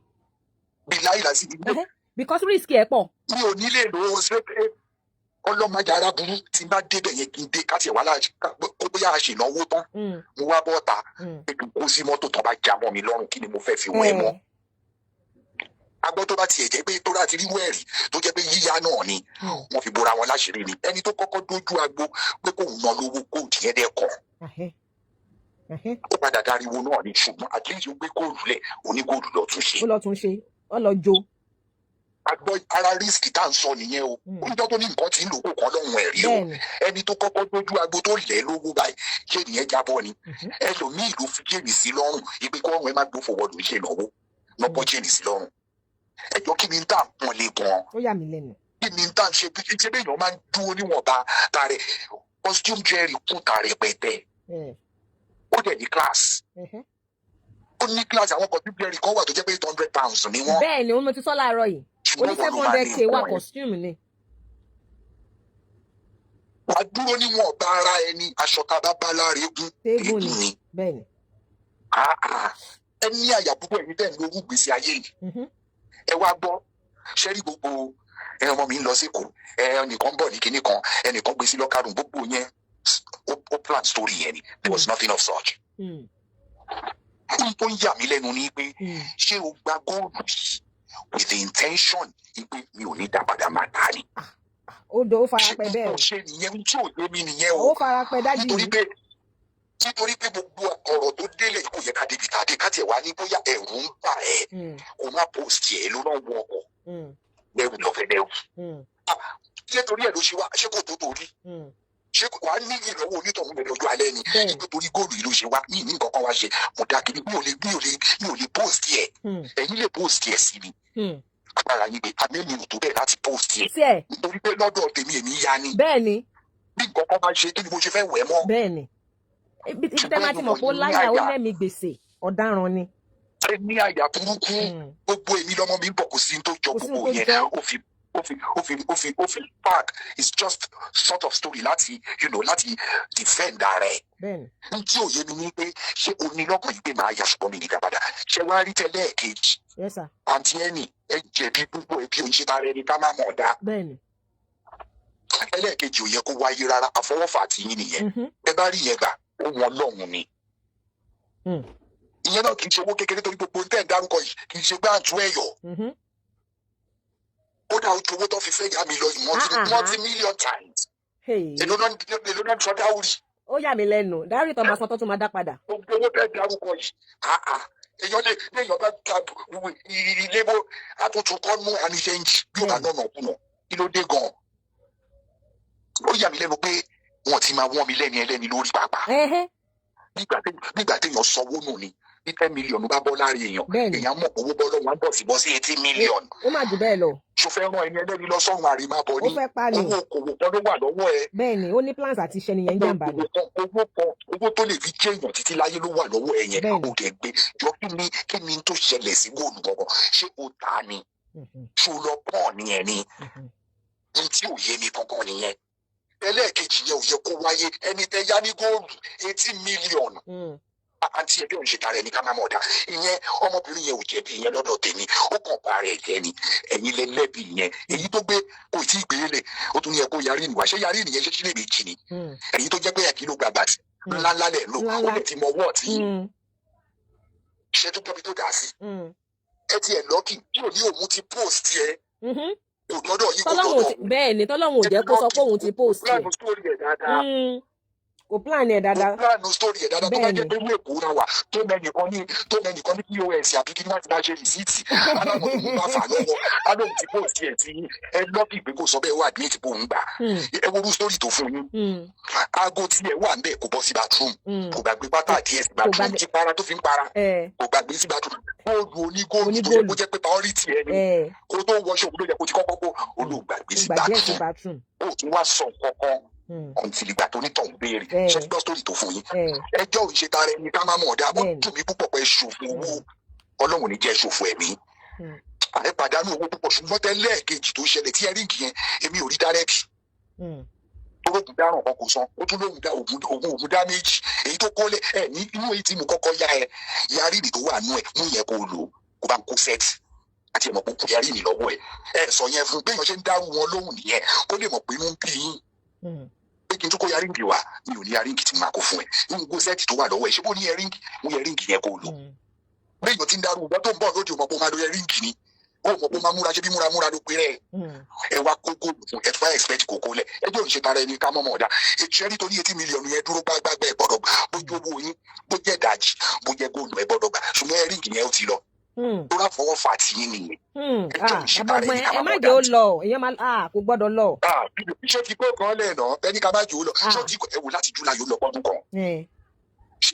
Bíláì làásì mi nílò. Because risk ẹ̀ pọ̀. Mi ò nílé lò ó ṣe pé ọlọ́mọdé ara burú tí n bá débẹ̀ yẹn kí n dé káti ẹ̀ wá láàjì kó bóyá a ṣe ìnáwó tán mo wá bọ́ ta pé kí n kó sí mọ́tò tó bá já mọ́ mi lọ́rùn kí ni mo fẹ́ fi wọ́n ẹ mọ́. Agbọ́ tó bá tiẹ̀ jẹ́ pé tó láti rí wẹ́ẹ̀rì tó jẹ́ pé yíyá náà ni wọ́n fi bora wọn láṣìírí ni ẹni tó kọ́kọ́ dójú agbo pé kò ná lówó kóòtù yẹn dẹ́ kọ́ ó padà dariwo náà ni ṣùgbọ́n àkíyèsí ó gbé kóòlù lẹ̀ oníkóòlù lọ tún ṣe. Ó lọ tún ṣe ó lọ jó. Agbọ́ ara rísíkì tá à ń sọ nìyẹn o oníjọ́ tó ní nǹkan tí ń lò kó kan lọ́hùn ẹ̀rí o ẹni tó kọ́kọ́ dójú agbo tó lẹ̀ lówó báyìí ṣé nìyẹn jábọ́ ni ẹlòmíì ló fi jẹ́rìí sí lọ́rùn ibi kọ́rùn ẹ má gbó fọwọ́dù ṣe ìnáwó lọ́pọ̀ jẹ́rìí sí lọ́rùn. Ẹjọ́ kí ni ń tà pọ́n lé gan-an. Ó yà mí lẹ́nu. Kí ni ń tà ṣe bí ṣe bí èèyàn máa ń dúró níwọ̀nba tààrẹ costume jewelry kún tààrẹ pẹ̀tẹ́. Ó dẹ̀ ní class. Ó ní class àwọn costume jewelry kan wà tó jẹ́ pé £800 ni wọ́n. Bẹ́ẹ̀ ni mo ti sọ láàárọ̀ yìí ó ní 700k wà costume ni. Wà á dúró níwọ̀nba ara ẹni aṣọ tá a bá bá lára eégún eégún ni. Bẹ́ẹ̀ ni. Ẹ ní àyà púpọ̀ ẹ̀yin tẹ̀ ń lo gbèsè ayé yìí. Ẹ wá gbọ́ ṣé rí gbogbo ọmọ mi ń lọ sí Èkó ẹnìkan ń bọ̀ ní kinní kan ẹnìkan gbé sí lọ́kàrùn gbogbo yẹn ó plan story yẹn ni there was nothing of such. Ohun tó ń yà mí lẹ́nu ni pé ṣé o gba góòlù yìí with the intention pé mi ò ní dá padà máa dá ni. Odò ó farapẹ́ bẹ́ẹ̀ o. Ṣé nìyẹn tí ò yé mi nìyẹn o. Ó farapẹ́ dájú yìí. Nítorí pé gbogbo ọ̀rọ̀ tó délé kò yẹ ká débi tàdé ká tiẹ̀ wá ní bóyá ẹ̀rù ń bà ẹ́ kò má post ẹ̀ ló náà wọ ọkọ̀ lẹ́rù lọ́fẹ̀ẹ́ lẹ́rù. Nítorí ẹ̀ ló ṣe wá ṣé kò tó torí ṣé wàá ní ìnáwó onítọ̀hún lẹ́nu ọjọ́ alẹ́ ni nítorí góòlù yìí ló ṣe wá ní nǹkan kan wá ṣe mo dá kiri mi ò lè post ẹ̀ ẹ̀yin lè post ẹ̀ sí mi. Agbára yín pé àmẹ́mi ò tó bẹ́ẹ̀ láti post ẹ̀ nítorí pé lọ́dọ̀ tèmi èmi yá ni. Bẹ́ẹ̀ni. Bí nǹkan kan máa ṣe kí ni mo ṣe fẹ́ wẹ̀ mọ́. Bẹ́ẹ̀ni. Ibi tẹ́ máa ti mọ̀ pé ó láyà ó lẹ́mi gbèsè ọ̀daràn ni. Ẹ ní àyà burúkú gbogbo èmi lọ́mọ mi ń bọ̀ kò sí tó jọ gbogbo yẹn ó fi park it's just sort of story láti láti defend ara ẹ̀. N tí òye mi ní pé ṣé o ní lọ́kàn yìí pé màá yà ṣùgbọ́n mi ní dábàdà ṣé wàá rí tẹ́lẹ̀ kejì. Àǹtí ẹnì ẹ jẹ̀bi púpọ̀ ẹbí oníṣẹ́ tara ẹni ká má mọ̀ dá. Ẹlẹ́ẹ̀kejì ò yẹ kó wáyé rárá àfọwọ́fà àti yín nìyẹn ẹ bá rí yẹn gbà ó wọn lọ́hùn ni. Ìyẹn náà kì í ṣe owó kékeré torí gbogbo tẹ́ ẹ̀ dárúkọ yìí kì í ṣe gbáǹtú ẹ̀yọ̀. Ó dá ojú owó tó fi fẹ́ yá mi lọ multi-million times. Èló náà sọ dáwùrì. Ó yà mí lẹ́nu dáwùrì tó máa san tó tún máa dá padà. Gbogbo owó tẹ́ ẹ̀ dárúkọ yìí èèyàn bá ta ilé bó àtúntò kọ́ mú àníṣẹ́ńjì bí ó bá nọ̀nà kùnà kí ló dé gan-an. Ó yà mí lẹ́nu pé wọ́n ti máa wọ́n mi lẹ́ni ẹlẹ́ni lórí pàápàá. Nígbà téèyàn sanwó nù ni bí 10 million bá bọ́ lára èèyàn mọ̀ owó bọ́ lọ́wọ́ á bọ̀ sí 80 million. Ó má jù bẹ́ẹ̀ lọ. Ṣo fẹ́ rán ẹni ẹlẹ́ni lọ sọ́run àrèmábọ̀ ni. Ó fẹ́ pa ni. Owó okòwò kan ló wà lọ́wọ́ ẹ. Bẹ́ẹ̀ni, ó ní plans àti iṣẹ́ nìyẹn jàǹbá ni. Owó tó lè fi jẹ́ èèyàn títí láyé ló wà lọ́wọ́ ẹ yẹn. O dẹ̀ gbé jọ kí ni tó ṣẹlẹ̀ sí góòlù gbọ̀ngàn. Ṣé o tà á ni? Ṣo lọ pọ̀ ni ẹ ni? Ní tí ò yé mi kankan nìyẹn. Ẹlẹ́ẹ̀kejì yẹn ò yẹ kó wáyé ẹni tẹ́ yá ní góòlù 80 million. Àǹtí ẹbí òun ṣe tara ẹni ká má mọ̀ dá ìyẹn ọmọbìnrin yẹn ò jẹ̀bi ìyẹn lọ́dọ̀ tèmi ó kàn bá rẹ̀ jẹ́ ni ẹ̀yin lẹ lẹ́bi ìyẹn èyí tó gbé kò tí ì gbélé ó tún yẹ kó yarí nìwá ṣé yarí nìyẹn ṣé sílẹ̀ méjì ni ẹ̀yin tó jẹ́ pé ẹ̀kí ló gbàgbà sí ńláńlá lẹ̀ lò ó lè ti mọ wọ́ọ̀tì ṣé tó tóbi tó dà sí ẹ ti ẹ̀ lọ́kì bí òní òun ti post yẹ kò gbọ́dọ̀ yí kò gbọ́dọ̀ bẹ́ẹ̀ ni tọ́lọ́run ò jẹ́ kó sọ pé òun ti post yẹ kò plan ẹ̀ dáadáa. kò plan story ẹ̀ dáadáa tó bá jẹ́ pé ní èkó náà wà tó mẹ́nìkan ní POS àbí kí ní láti bá ṣe rìsíìtì aláwọ̀ tó ń bá fà lọ́wọ́ alóhùn tí post ẹ̀ ti ẹ lọ́kì pé kò sọ bẹ́ẹ̀ wà ní ètìpó ń gbà ẹ wo story tó fún yín aago tí ẹ wà ń bẹ̀ kò bọ́ sí bathroom kò gbàgbé pátá díẹ̀ sí bathroom ti para tó fi ń para kò gbàgbé sí bathroom góòlù onígóòlù tó yẹ kó jẹ́ pé priority ẹ ni kó tó wọṣọ òun ló yẹ kó ti kọ́kọ́ kó olùgbàgbé sí bathroom ó tún wá sọ kankan until ìgbà tó nítọ̀ ń béèrè ṣé gbọ́ sórí tó fún yín ẹjọ́ ìṣètara ẹni ká má mọ̀ ọ̀dà ó dùn mí púpọ̀ pé ṣòfò owó ọlọ́run ní jẹ́ ṣòfò ẹ̀mí ẹ pàdánù owó púpọ̀ ṣùgbọ́n tẹ́lẹ̀ kejì tó ṣẹlẹ̀ tí ẹ̀ríǹkì yẹn èmi ò rí dárẹ́kì olóògùn dáràn kan kò san ó tún lóògùn dá ògùn dá méjì èyí tó kọ́lé ẹ ní inú èyí tí mo kọ́kọ́ yá ẹ yarí ìdí tó wà nú ẹ mú yẹn kó lò kó bá ń kó sẹ́ẹ̀tì àti ẹ̀mọ̀ púpọ̀ yarí ìdí lọ́wọ́ ẹ sọ yẹn fún béèyàn ṣe ń dárú wọn lóhùn nìyẹn kó lè mọ̀ pé inú ń bí yín pé kí n tó kó yaríǹgì wá mi ò ní yaríǹgì tí mo máa kó fún ẹ nínú gbó sẹ́ẹ̀tì tó wà lọ́wọ́ ẹ ṣé bó ní yaríǹgì mú yaríǹgì yẹn kó lò béèyàn ti ń darú ìgbà tó ń bọ̀ lóde òmò pé ó máa lo yaríǹgì ni ó mọ̀ pé ó máa múra ṣe bí múra ló pé rẹ̀ ẹ wá kó góòlù fún ẹ tó bá expect kókó lẹ̀ ẹ jẹ́ òṣìṣẹ́ tara ẹni ká mọ̀mọ́ ọ̀dà ètò ẹ̀rí torí 80 mílíọ̀nù yẹn dúró gbágbágbá ẹ gbọ́dọ̀ gbà bójú owó yín bó jẹ́ ìdajì bó jẹ́ góòlù ẹ gbọ́dọ̀ gbà ṣùgbọ́n yaríǹgì yẹn ó ti lọ tó rà fọwọ́ fà tí yín nìyẹn ẹ má jẹ́ ó lọ èèyàn máa kò gbọ́dọ̀ lọ. iṣẹ́ ti kó kan lẹ̀ náà ẹni ká má jù ú lọ ṣé o ti ẹ wò láti júlá yóò lọ pọ́dún kan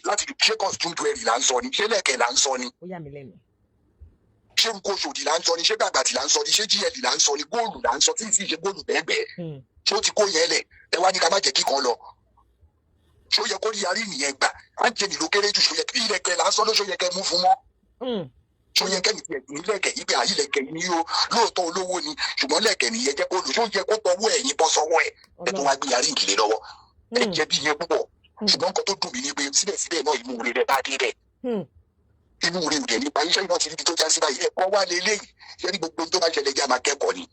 láti ṣé costume jewelry là ń sọ ni ṣé lẹ́kẹ̀ẹ́ là ń sọ ni ṣé nǹkan oṣòdì là ń sọ ni ṣé gbàgbàtì là ń sọ ni ṣé gl là ń sọ ni góòlù là ń sọ tí ì sì ṣe góòlù bẹ́ẹ̀bẹ́ẹ̀ ṣé o ti kó yẹn lẹ̀ ẹ wá ní ká má jẹ́ kíkan lọ ṣó yẹ kó rí yarí nìyẹn gbà á ń jẹ nílò kéré jù ṣó yẹ kí ilẹ̀kẹ̀ là ń sọ ló ṣó yẹ kẹ́ mú fún mọ́ ṣó yẹ kẹ́ni tiẹ̀ ní lẹ́kẹ̀ ibẹ̀ àyè lẹ́kẹ̀ ni yóò lóòótọ́ olówó ni ṣùgbọ́n lẹ́kẹ̀ nìyẹn jẹ́ kó lò ṣó yẹ kó tọwọ́ ẹ̀yìn bọ́ sọ́wọ́ ẹ̀ ẹ̀ tó wá gbé yarí ìkìlẹ̀ lọ́wọ́ ẹ̀ jẹ́ bí yẹn púpọ̀ ṣùgbọ́n nǹkan tó dùn mí ni pé síbẹ̀síbẹ̀ náà inú rẹ̀ bá dé bẹ̀ inú rẹ̀ òdẹ̀ nípa iṣẹ́ iná ti ríbi tó já sí báyìí ẹ̀kọ́ wá leléyìí ṣé ní gbogbo tó bá ṣẹlẹ̀ jẹ́ máa kẹ́kọ̀ọ́ ni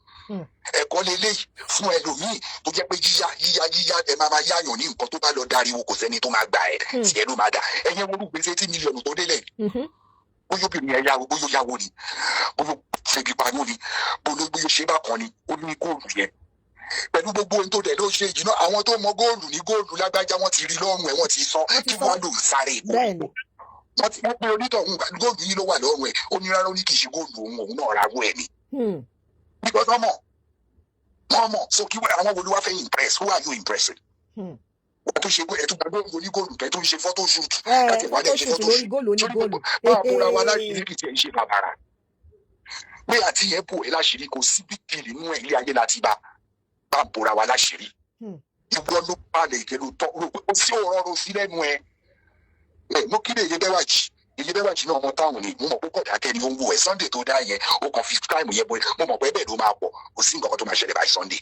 ẹ̀kọ́ leléyìí fún ẹlòmíì tó jẹ́ pé yíyá ẹ máa yáyàn ní nǹkan tó bá lọ dariwo kò sẹ́ni tó máa gbà ẹ̀ tí ẹ ló máa dà ẹ̀yẹ́ wọ́n lù gbèsè 80 mílíọ̀nù tó délẹ̀ bóyá obìnrin ẹ̀ yáwó bóyá yáwó ni bóyá febi pamọ́ ni bóyá ṣe bá kan ni ó ní góòlù yẹn pẹ̀lú gbogbo ohun tó dẹ̀ ló ṣe jìnnà àwọn tó mọ góòlù ní góòlù lágbájá wọ́n ti rí lọ́rùn ẹ̀ wọ́n ti sọ kí wọ́n lò sáré ìgbòho wọ́n ti pé onítọ̀hún góòlù yìí ló wà lọ́rùn ẹ̀ ó ní rárá ó ní kì í ṣe góòlù òun náà rawọ́ ẹ̀ ni. because wọ́n mọ̀ so kí àwọn wo ló wá fẹ́ impress who are you impressing. wọ́n tún ṣe ẹ̀tún gbàgbé onígóòlù kẹ́ tó ń ṣe photo shoot láti ìwádìí ṣe photo shoot wọ́n á bóra wa láṣìírí kì í tiẹ̀ ṣe bàbàrà. pé àti yẹn bò ẹ́ láṣìírí kò sí big deal nínú ẹ̀ ilé ayé láti bá bóra wa láṣìírí. ìwọ ló balẹ̀ ìkẹlò tọ́ rò pé ó sí òróró sí lẹ́nu ẹ̀ mo kí lè yé bẹ́wàjì náà ọmọ táwọn ni mo mọ̀ pé kọ̀dà kẹ́ni ó ń wo ẹ̀ Sunday tó dá yẹn ó kàn fi time yẹn bọ́ mo mọ̀ pé bẹ́ẹ̀ ló máa pọ̀ kò sí nǹkan kan tó máa ṣẹlẹ̀ by Sunday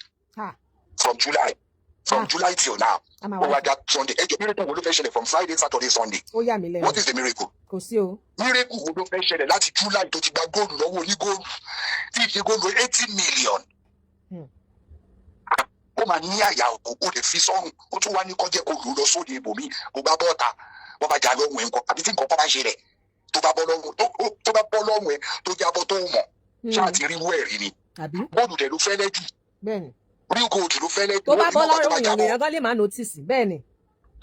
from July till now ó wá dá Sunday ẹjọ́ miracle wo ló fẹ́ ṣẹlẹ̀ from Friday Saturday Sunday what is the miracle miracle wo ló fẹ́ ṣẹlẹ̀ láti July tó ti gba góòlù lọ́wọ́ onígóòlù tí ì ṣe góòlù 80 million ó máa ní àyà òkú rẹ̀ fi sọ́run ó tún wá ní kọjá kó lù lọ sóde ibòmí kó bá bọ́ta wọ́n bá jà lọ́rùn ẹ̀ nǹkan àbí tí nǹkan bá bá ṣe rẹ̀ tó bá bọ́ lọ́rùn ẹ̀ tó jábọ́ tó mọ̀ ṣáà ti rí wẹ́ẹ̀ rí ni góòlù rẹ̀ ló fẹ́lẹ́ jù real gold ló fẹ́lẹ́ jù tó bá bọ́ lọ́rùn èèyàn gan lè máa notice bẹ́ẹ̀ ni.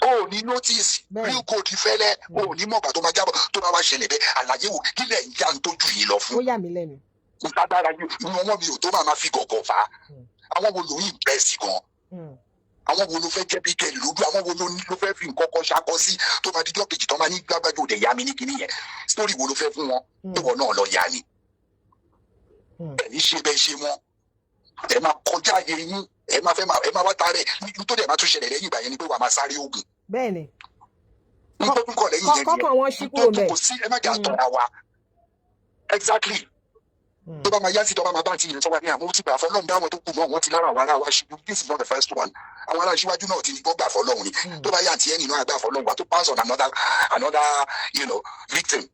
o ní notice real gold fẹ́lẹ́ o ní mọ̀gbà tó máa jábọ̀ tó bá wá ṣẹlẹ̀ bẹ́ẹ̀ àlàyé wò kílẹ̀ ń yá ń tójú yìí lọ fún. ó yà mí lẹ́nu. ìtadára yìí inú ọmọ mi ò tó máa fi gọ̀gọ̀ fà á àwọn wo lòun ìbẹ́sì gan àwọn wo ló fẹ́ jẹ́ bí kẹ́lì lójú, àwọn wo ló fẹ́ fi nǹkan kan ṣakọ sí tó máa dijọ́ kejì tó máa ní gbágbájú òde yá mi ní kinní yẹn, sítórì wo ló fẹ́ fún wọn ìwọ náà lọ yá ni. ẹ̀yin ṣe bẹ́ẹ̀ ṣe wọn ẹ máa kọjá ayé yín, ẹ máa wá tarẹ̀ nítorí ẹ máa tún ṣẹlẹ̀ lẹ́yìn ìgbà yẹn ni pé wàá máa sáré oògùn. bẹ́ẹ̀ni nítorí kọ̀ lẹ́yìn yẹn kọ́kàn wọn ṣí kúrò bẹ́ẹ̀. kò sí ẹ má jà tọ̀ra wa exactly. tó bá máa yá sí tó bá máa bá ti yẹn sọ́wọ́ ní àmọ́ ti gbà fọlọ́run dáwọn tó kù náà wọ́n ti lára àwọn ará wa ṣubú, this is not the first one. àwọn ará ìṣíwájú náà ti ní gbọ́ gbà fọlọ́run ni tó bá yá àti ẹni náà gbà fọlọ́run wa tó pass on another victim.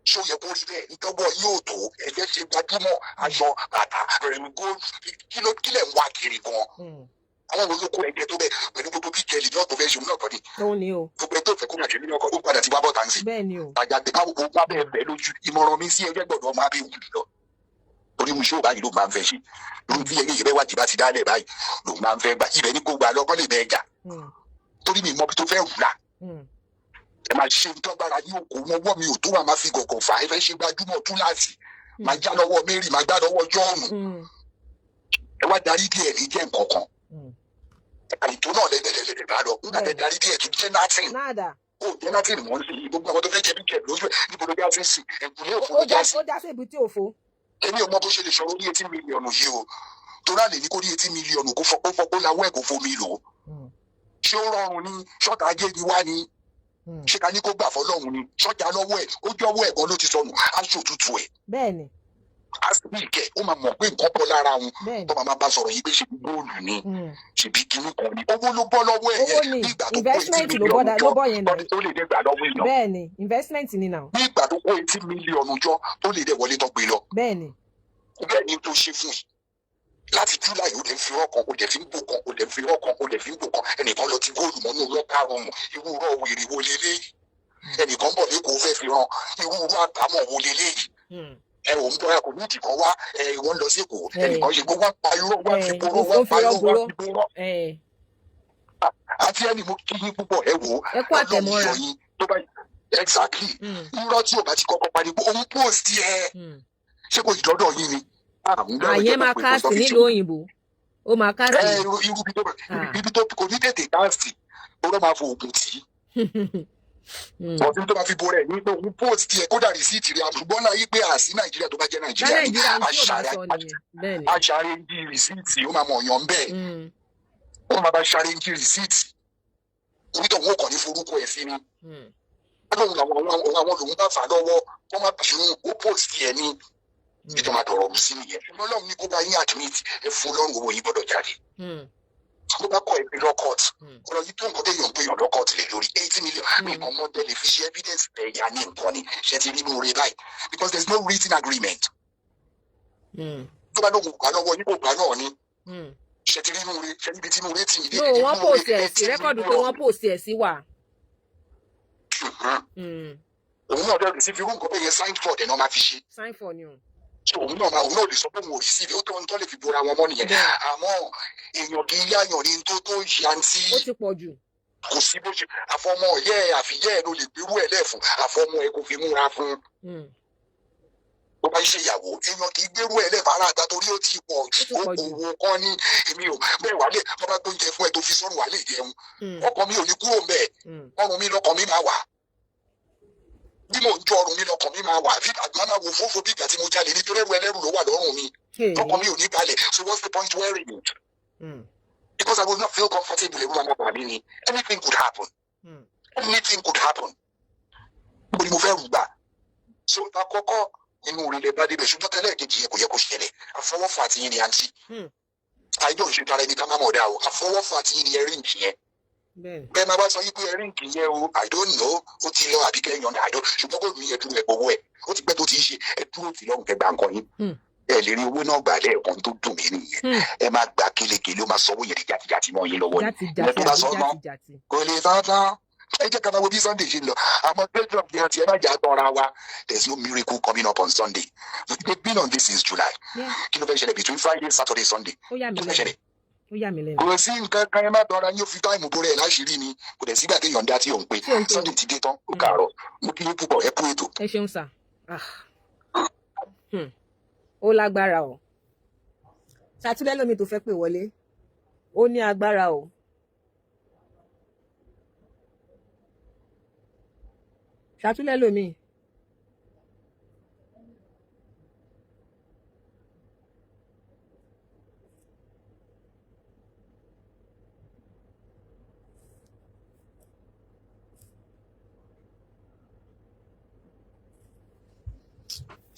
ṣó yẹ kó rí bẹ́ẹ̀ ìtọ́gbọ́ yóò tó ẹ̀jẹ̀ ṣe gbajúmọ̀ aṣọ bàtà rẹ̀mí góòlù kílẹ̀ ń wá kiri gan. àwọn wo ló kó ẹgbẹ́ tó bẹ́ẹ̀ pẹ̀lú gbogbo bí kẹ́lì náà tó fẹ́ ṣe òun náà kọ́ ni. gbogbo ẹ̀ tó fẹ́ kó máa ṣe nínú ọkọ̀ ó padà ti wá bọ̀ tàǹsì. àjàgbé bá bẹ́ẹ̀ bẹ́ẹ̀ lójú ìmọ̀ràn mi sí ẹgbẹ́ gbọ́dọ̀ máa bẹ́ẹ̀ wù lọ. torí mu ṣó báyìí ló máa ń fẹ́ ṣe lórí bí ẹgbẹ́ ìbẹ́ wá ti bá ti dálẹ̀ báyìí ló máa ń fẹ́ gbà ibẹ̀ ní kó gbà lọ́kọ́ lè bẹ́ẹ̀ jà torí mi mọ bí tó fẹ́ wù lá. ẹ máa ṣe ìtọ́gbára ní òkú wọn wọ́ mi ò tó wà máa fi gọ̀gọ̀ fà ẹ fẹ́ ṣe gbajúmọ̀ túláàsì máa já lọ́wọ́ Mary máa gbá lọ́wọ́ Jọ́ọ̀nù ẹ wá darí díẹ̀ ní jẹ́ nǹkan kan àìtó náà lẹ́dẹ̀ẹ́dẹ̀ bá lọ nígbà tẹ darí díẹ̀ tó jẹ́ nothing ó jẹ́ nothing mọ́ sí gbogbo àwọn tó fẹ́ jẹ́ bí jẹ́ lójú ẹ̀ níbo ló já sí sí ẹ̀kúnlé òfò ló já sí. ó já sí ibi tí òfò. èmi ò mọ bó ṣe lè sọ̀rọ̀ ní 80 mílíọ̀nù yìí o tó rà lè ní kó ní 80 mílíọ̀nù kó fọ́pọ́ láwọ́ ẹ̀ kó fomi lò ṣé ó rọrùn ni ṣọ́ọ̀tà ajé ni wá ni ṣé ká ní kó gbà fọlọ́run ni ṣọ́jà lọ́wọ́ ẹ̀ ó jọ́wọ́ ẹ̀ gan ló ti sọnù aṣọ òtútù ẹ̀. bẹ́ẹ̀ni. àsìkò ìkẹ́ ó máa mọ̀ pé nǹkan bọ́ lára wọn tó máa bá sọ̀rọ̀ yìí pé ṣe góòlù ni ṣèbí kinní kan ni owó ló bọ́ lọ́wọ́ ẹ̀ yẹn nígbà tó kó 80 mílíọ̀nù jọ tó lè dé gbà lọ́wọ́ èèyàn. bẹ́ẹ̀ni investment ni náà. nígbà tó kó 80 mílíọ̀nù jọ tó lè dé wọlé tó gbé lọ. bẹ́ẹ̀ni. bẹ́ẹ̀ni tó ṣe fún yìí láti july ó lè fi ọkàn ó lè fi ń bò kan ó lè fi ọkàn ó lè fi ń bò kan ẹnìkan lọ ti góòlù mọ́nú lọ́kà rọrùn irú rọ wèrè wo lélẹ́yìí ẹnìkan bọ̀ ní kò fẹ́ fi ran irú àtàmọ̀ wo lélẹ́yìí ẹ ò ń bọ́ra kò ní ìdìkan wá wọ́n lọ sí èkó ẹnìkan ṣe gbogbo wọn pa irọ́ wọn fi borọ́ wọn pa irọ́ wọn fi borọ́ àti ẹni mo kí yín púpọ̀ ẹ wò ó ọlọ́run yọ yín tó bá exactly irọ́ tí ò bá ti kọ́kọ́ parí òun post ẹ ṣé kò ìdọ́dọ̀ yín ni. àyẹn máa káàsì nílùú òyìnbó ó máa káàsì. ibi tó kò ní tètè káàsì ó lọ́ máa fo oògùn tì í ọdún tó máa fi borẹ̀ ní pé òun post ẹ̀ kódà rìsíìtì rẹ̀ àṣùgbọ́n náà yí pé àṣì nàìjíríà tó bá jẹ́ nàìjíríà ní àṣàrẹ̀ ń di rìsíìtì ó máa mọ̀ ọ̀yàn bẹ́ẹ̀ ó máa bá ṣàrẹ̀ ń di rìsíìtì onítọ̀ wọn kàn ní forúkọ ẹ̀ sí ni àwọn lòun bá fà lọ́wọ́ wọ́n máa bìrún ó post ẹ̀ ní ìjọba dọ̀rọ̀ ọ̀hún sí nìyẹn ṣùgbọ́n lọ́run ní kó bá yín admit ẹ̀ fún lọ́rùn owó yín gbọ́dọ̀ jáde tó bá kọ ẹgbẹ́ lọ́kọ̀t ọ̀rọ̀ yìí tó nǹkan téèyàn ń pè yàn lọ́kọ̀t lè lórí 80 million nǹkan mọ́ tẹ́lẹ̀ fi ṣe evidence ẹ̀yà ní nǹkan ni ṣe ti rí inú rẹ báyìí because there is no written agreement. tó bá lóun gbà lọ́wọ́ yín kò gbà náà ni ṣe ti rí inú rẹ ṣe níbi tí inú rẹ ti rí. no wọ́n post ẹ̀ sí rẹ́kọ̀dù tó wọ́n post ẹ̀ sí wà. òun náà dẹ́rù sí fi irú nǹkan bẹ́ẹ̀ yẹn sign for ẹ̀ náà máa fi ṣe. sign for ni o. òun náà lè sọ pé òun ò rí síbi ó tó ń tọ́ lè fi bora wọn mọ́ nìyẹn àmọ́ èèyàn kì í yáyàn ní tó yantí. ó ti pọ̀ jù. kò sí bó ṣe àfọmọ àfìyẹ́ ló lè gbérú ẹ̀ lẹ́fun àfọmọ kò fi múra fún. tó bá ṣe ìyàwó èèyàn kì í gbérú ẹ̀ lẹ́fun ara àgbà torí ó ti pọ̀ jù òwò kan ní èmi ò bẹ́ẹ̀ wálé tó bá gbóúnjẹ fún ẹ tó fi sọ́run wálé jẹun ọkàn mi ò ní kúrò mbẹ̀ ọrùn mi lọkàn mi máa wà bí mo ń jọ ọrùn mi lọkàn mi máa wà bí àgbàmà wo fófó bí ìgbà tí mo jalè nítorí ẹrù ẹlẹ́rù ló wà lọ́rùn mi ọkàn mi ò ní balẹ̀ so what's the point wearing it because I will not feel comfortable ewu máa bà mí ni anything could happen anything could happen níbo ni mo fẹ́ rù gbà so àkọ́kọ́ inú orílẹ̀ bá débẹ̀ ṣùgbọ́n tẹ́lẹ̀ kejì yẹn kò yẹ kó ṣẹlẹ̀ àfọwọ́fà àti yín ni àǹtí àìjọ ìṣètò ara ẹni ká má mọ̀ dá o àfọwọ́fà àti yín ni ẹ̀rí nìyí yẹn bẹ́ẹ̀ máa bá sọ yín pé ẹ̀rí nìyí yẹn o I don't know ó ti lọ àbí kẹ́yìn ọ̀nà àìdó ṣùgbọ́n kò ní ẹ̀dúró ẹ̀ gbowó ẹ̀ ó ti pẹ́ tó ti ṣe ẹ̀dúró ti lọ́rùn kẹgbà nǹkan yín ẹ lè rí owó náà gbà lẹ́ẹ̀kan tó dùn mí nìyẹn ẹ máa gbà kélekèlé ó máa sọ owó yẹn di jàtijàti mọ́ yín lọ́wọ́ ni ẹ tó bá sọ ọ́ náà kò lè tán ẹ jẹ́ ká máa wo bí Sunday ṣe ń lọ àmọ́ pẹ́jọ́ bí àti ẹ má jà tọ́ra wa there is no miracle coming up on Sunday we have been on this since July kí ló fẹ́ ṣẹlẹ̀ between Friday Saturday Sunday kí ló fẹ́ ṣẹlẹ̀ kò sí nǹkan kan ẹ má tọ́ra yín ó fi táìmù bó rẹ̀ láṣìírí ni kò dẹ̀ sígbà téèyàn dá tí ò ń pè Sunday ti dé tán ó kàárọ̀ mo kí yín púpọ̀ ẹ kú ètò. ẹ ṣeun sà ó lágbára o ṣàtúndẹ̀ lómi tó fẹ́ pè wọlé ó ní agbára o. Ṣàtúlẹ̀ lómi.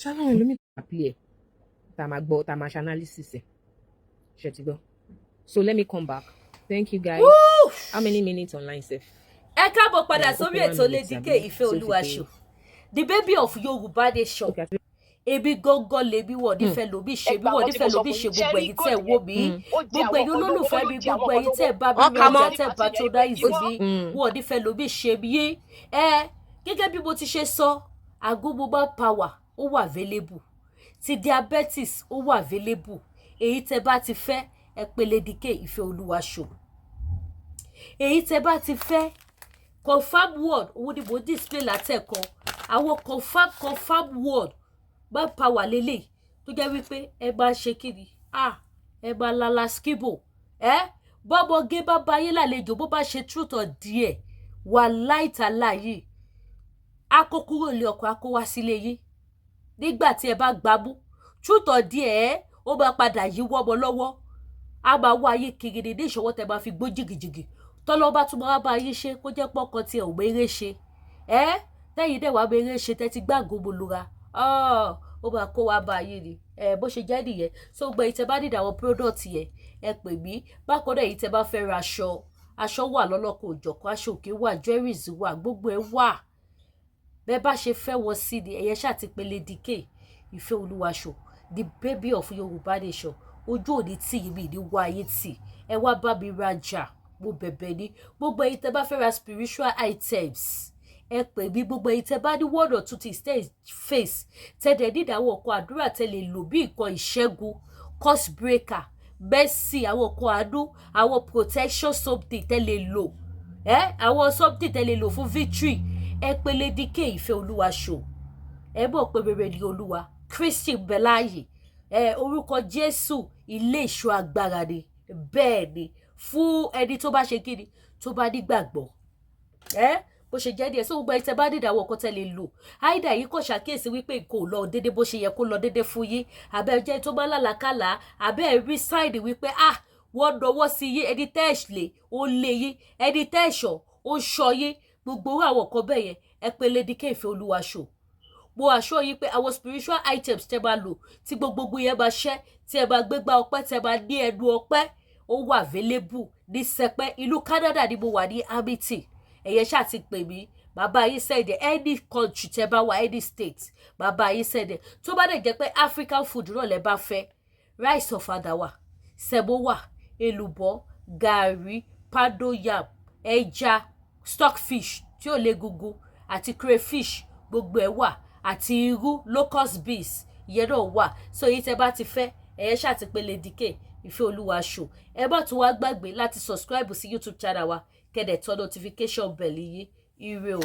Ṣàlàyé lómi àpilẹ̀ tá a máa gbọ́ tá a máa ṣe analysis ẹ̀ ṣe ti gbọ́. So let me come back. Thank you guys. Woo! How many minutes online sef? Ẹ káàbọ̀ padà sórí ètò Lady K Ìfẹ́ Olúwa show. The baby of Yorùbá nation. Ebi gángan lèbi wọ̀ nífẹ̀ẹ́ lóbi ṣe bí wọ̀ nífẹ̀ẹ́ lóbi ṣe gbogbo ẹ̀yin tẹ́ wò mí. Gbogbo ẹ̀yin olólùfẹ́ mi gbogbo ẹ̀yin tẹ́ bá bí mi ọjà tẹ́ patronize mi. Wọ̀ nífẹ̀ẹ́ lóbi ṣe bí. Gẹ́gẹ́ bí mo ti ṣe sọ, àgbo mobile power ó wà available. Ti diabetes ó wà available. Èyí tẹ́ bá ti fẹ́ ẹ pè Lady K Ìfẹ́ Olúwa show. Èyí tẹ́ bá ti fẹ́ confirm word owó ni mo display látẹ̀kọ́ àwọn confirm word bá power lélẹ̀ tó jẹ́ wípé ẹ bá ṣe kíni ẹ bá lala skibo bọ́bọ̀ gé bá báyé lálejò bó bá ṣe truth or díẹ̀ wà láìta láàyè akókúrò lé ọkọ̀ akó wá sílé yìí nígbà tí ẹ bá gbámú truth or díẹ̀ ó bá padà yí wọ́mọ lọ́wọ́ a máa wá ayé kiri ní ìṣòwò tẹ máa fi gbó jìgìjìgì tọ́lọ́ bá tún máa bá ayé ṣe kó jẹ́ pọ́kàn tí ẹ̀ ò méré ṣe tẹ́yìn dẹ̀ wá méré ṣe tẹ́ ti gbàgbó mo lura ó máa kó wá bá ayé ni bó ṣe jẹ́ nìyẹn so gbẹ ìtẹ́ bá nídìí àwọn product yẹn ẹ pè mí bákan náà èyí tẹ́ bá fẹ́ ra aṣọ wà lọ́lọ́kọ̀ òjọ̀kan aṣọ òkè wà jewelries wà gbogbo ẹ̀ wà bẹ́ẹ̀ bá ṣe fẹ́ wọ sí ni ẹ̀yẹ ṣáà ti pe Lady K Ìfẹ́ Olúwa show the baby of Yorùbá nation ojú òní tì yìí mi ní wá ayé tì ẹ wá bá mi rajà mo bẹ̀bẹ̀ ní gbogbo ẹ̀yin tẹ́ bá fẹ́ ra spiritual items ẹ pè mí gbogbo ẹ̀yin tẹ́ bá ní one or two things tẹ́ face tẹ́lẹ̀ nídìí àwọn ọkọ̀ àdúrà tẹ́ lè lò bí nǹkan ìṣẹ́gun curse breaker mercy àwọn ọkọ̀ àánú àwọn protection something tẹ́ lè lò àwọn something tẹ́ lè lò fún victory ẹ pè Lady K Ìfẹ́ Olúwa show ẹ mọ̀ pé rere ni Olúwa Kristi bẹ̀láyè orúkọ Jésù ilé ìṣọ́ agbára ni bẹ́ẹ̀ ni fún ẹni tó bá ṣe kíni tó bá nígbàgbọ́ bó ṣe jẹ́ díẹ̀ sọ gbogbo ẹ̀tẹ̀ bá dídà wọ̀ kó tẹ́ lè lò áìdá yìí kò ṣàkíyèsí wípé kò lọ déédéé bó ṣe yẹ kó lọ déédéé fún yín àbẹ́ jẹ́ tó bá lálàkàlà àbẹ́ rí sáìdì wípé wọ́n dọwọ́ sí yín ẹni tẹ́ ẹ̀ lè ó lé yín ẹni tẹ́ ẹ̀ ṣọ́ ó ṣọ́ yín gbogbo àwọn kan bẹ́ẹ̀ yẹn ẹ pè Lady K Ìfẹ́ Olúwa show mo assure yín pé àwọn spiritual items tẹ́ bá lò tí gbogbo yẹn bá ṣẹ́ tí ẹ bá gbégbá ọpẹ́ tẹ́ bá ní ẹnu ọpẹ́ ó wà available ní sẹpẹ́ ìlú Canada ni mo wà ní Hamilton ẹ̀yẹ ṣáà ti pè mí bàbá yín sẹ́ẹ̀dẹ̀ any country tẹ́ bá wà any state bàbá yín sẹ́ẹ̀dẹ̀ tó bá dẹ̀ jẹ́ pé African food náà lẹ́ bá fẹ́ rice ọ̀fadà wà sẹ̀mó wà èlùbọ́ gàrí pando yam ẹja stockfish tí ò lè gungun àti crayfish gbogbo ẹ̀ wà àti irú locust beans ìyẹn náà wà so èyí tẹ́ bá ti fẹ́ ẹ̀yẹ ṣáà ti pè Lady K Ìfẹ́ Olúwa show ẹ bá tún wá gbàgbé láti subscribe sí YouTube channel wa kẹ́dẹ̀ tọ́ notification bell yìí ire o.